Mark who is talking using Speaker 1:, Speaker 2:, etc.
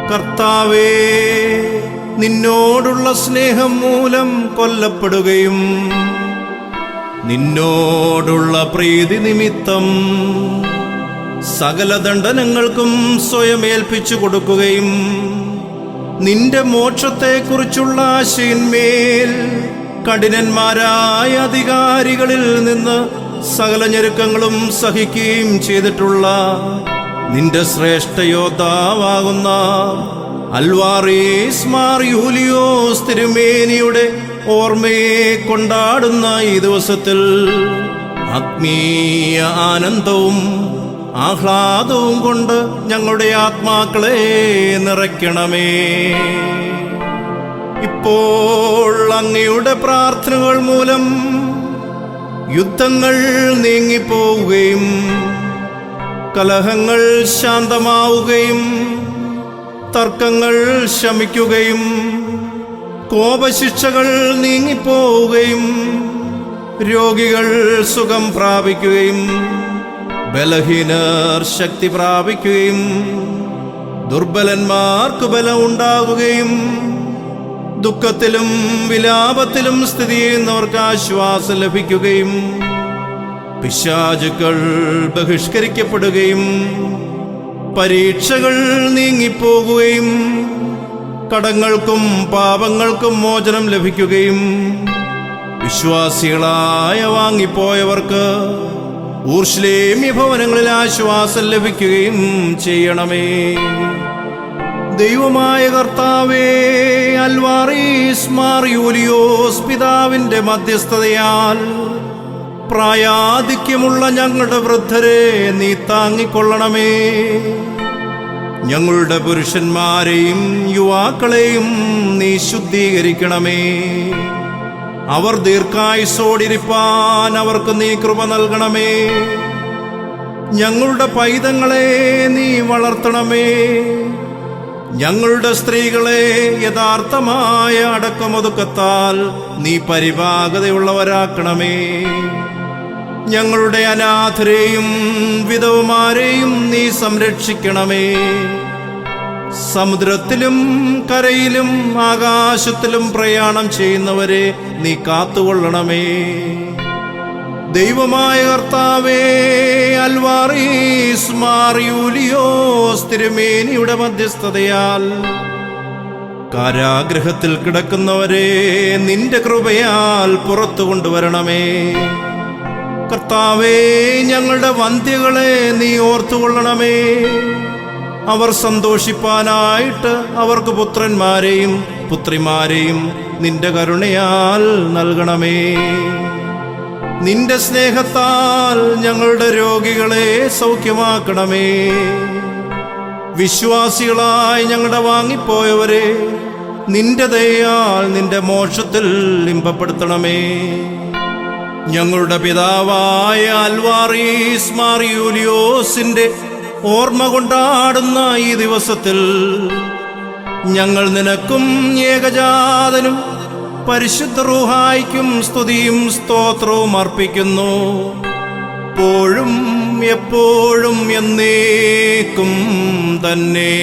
Speaker 1: കർത്താവേ, നിന്നോടുള്ള സ്നേഹം മൂലം കൊല്ലപ്പെടുകയും നിന്നോടുള്ള പ്രീതി നിമിത്തം സകല ദണ്ഡനങ്ങൾക്കും സ്വയം ഏൽപ്പിച്ചു കൊടുക്കുകയും നിന്റെ മോക്ഷത്തെക്കുറിച്ചുള്ള ആശയിന്മേൽ കഠിനന്മാരായ അധികാരികളിൽ നിന്ന് സകല ഞെരുക്കങ്ങളും സഹിക്കുകയും ചെയ്തിട്ടുള്ള നിന്റെ ശ്രേഷ്ഠ യോദ്ധാവാകുന്ന അൽവാറീസ് മാർ യൂലിയോസ് തിരുമേനിയുടെ ഓർമ്മയെ കൊണ്ടാടുന്ന ഈ ദിവസത്തിൽ ആത്മീയ ആനന്ദവും ആഹ്ലാദവും കൊണ്ട് ഞങ്ങളുടെ ആത്മാക്കളെ നിറയ്ക്കണമേ. ഇപ്പോൾ അങ്ങയുടെ പ്രാർത്ഥനകൾ മൂലം യുദ്ധങ്ങൾ നീങ്ങിപ്പോവുകയും കലഹങ്ങൾ ശാന്തമാവുകയും തർക്കങ്ങൾ ശമിക്കുകയും കോപശിക്ഷകൾ നീങ്ങിപ്പോവുകയും രോഗികൾ സുഖം പ്രാപിക്കുകയും ബലഹീനർ ശക്തി പ്രാപിക്കുകയും ദുർബലന്മാർക്ക് ബലം ഉണ്ടാവുകയും ദുഃഖത്തിലും വിലാപത്തിലും സ്ഥിതി ചെയ്യുന്നവർക്ക് ആശ്വാസം ലഭിക്കുകയും പിശാചുക്കൾ ബഹിഷ്കരിക്കപ്പെടുകയും പരീക്ഷകൾ നീങ്ങിപ്പോകുകയും കടങ്ങൾക്കും പാപങ്ങൾക്കും മോചനം ലഭിക്കുകയും വിശ്വാസികളായ വാങ്ങിപ്പോയവർക്ക് ഊർശ്ലേമ്യ ഭവനങ്ങളിൽ ആശ്വാസം ലഭിക്കുകയും ചെയ്യണമേ. ദൈവമായ കർത്താവേ, അൽവാറീസ് മാർ യൂലിയോസ് പിതാവിന്റെ മധ്യസ്ഥതയാൽ പ്രായാധിക്യമുള്ള ഞങ്ങളുടെ വൃദ്ധരെ നീ താങ്ങിക്കൊള്ളണമേ. ഞങ്ങളുടെ പുരുഷന്മാരെയും യുവാക്കളെയും നീ ശുദ്ധീകരിക്കണമേ. അവർ ദീർഘായുസ്സോടിരിപ്പാൻ അവർക്ക് നീ കൃപ നൽകണമേ. ഞങ്ങളുടെ പൈതങ്ങളെ നീ വളർത്തണമേ. ഞങ്ങളുടെ സ്ത്രീകളെ യഥാർത്ഥമായ അടക്കമൊതുക്കത്താൽ നീ പരിപാകതയുള്ളവരാക്കണമേ. ഞങ്ങളുടെ അനാഥരെയും വിധവമാരെയും നീ സംരക്ഷിക്കണമേ. സമുദ്രത്തിലും കരയിലും ആകാശത്തിലും പ്രയാണം ചെയ്യുന്നവരെ നീ കാത്തുകൊള്ളണമേ. ദൈവമായ കർത്താവേ, അൽവാറീസ് മാർ യൂലിയോസ് തിരുമേനിയുടെ മധ്യസ്ഥതയാൽ കാരാഗൃഹത്തിൽ കിടക്കുന്നവരെ നിന്റെ കൃപയാൽ പുറത്തു കൊണ്ടുവരണമേ. കർത്താവേ, ഞങ്ങളുടെ വന്ധ്യകളെ നീ ഓർത്തുകൊള്ളണമേ. അവർ സന്തോഷിപ്പാനായിട്ട് അവർക്ക് പുത്രന്മാരെയും പുത്രിമാരെയും നിന്റെ കരുണയാൽ നൽകണമേ. നിന്റെ സ്നേഹത്താൽ ഞങ്ങളുടെ രോഗികളെ സൗഖ്യമാക്കണമേ. വിശ്വാസികളായി ഞങ്ങളുടെ വാങ്ങിപ്പോയവരെ നിന്റെ ദയയാൽ നിന്റെ മോക്ഷത്തിൽ ഇമ്പപ്പെടുത്തണമേ. ഞങ്ങളുടെ പിതാവായ അൽവാറീസ് മാർ യൂലിയോസിന്റെ ഓർമ്മ കൊണ്ടാടുന്ന ഈ ദിവസത്തിൽ ഞങ്ങൾ നിനക്കും ഏകജാതനും പരിശുദ്ധ റൂഹായിക്കും സ്തുതിയും സ്തോത്രവും അർപ്പിക്കുന്നു. എപ്പോഴും എപ്പോഴും എന്നേക്കും തന്നെ.